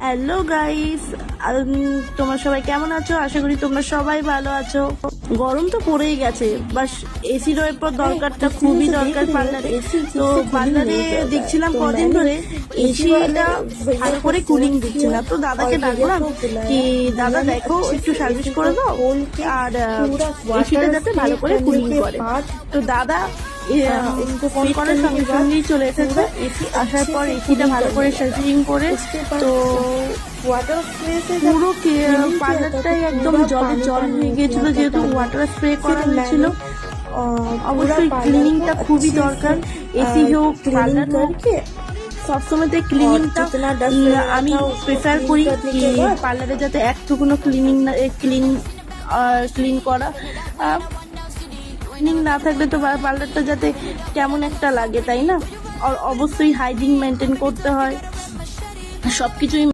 Hello guys, তোমরা সবাই কেমন আছো? আশা করি তোমরা সবাই ভালো আছো। গরম তো পড়েই গেছে, বাস এসির এরপর দরকারটা খুবই দরকার পার্লারে। তো পার্লারে দেখছিলাম কদিন ধরে এসিটা ভালো করে কুলিং দিচ্ছে না, তো দাদাকে ডাকলাম কি দাদা দেখো একটু সার্ভিস করে দাও আর এসিটা যাতে ভালো করে কুলিং করে। তো দাদা ফোন করার সঙ্গে সঙ্গেই চলে এসেছে। এসি আসার পর এসিটা ভালো করে সার্ভিসিং করে তো পুরো পার্লারটাই একদম জলে জল হয়ে গিয়েছিল, যেহেতু ওয়াটার স্প্রে করা হয়েছিল। অবশ্যই ক্লিনিংটা খুবই দরকার, এসি হোক পার্লার হোক সবসময়তে ক্লিনিংটা আমি প্রেফার করি কি পার্লারে যাতে একটুকুনো ক্লিন করা। ক্লিনিং না থাকলে তো পার্লারটা যাতে কেমন একটা লাগে, তাই না? আর অবশ্যই হাইজিন মেনটেন করতে হয়, সবকিছুই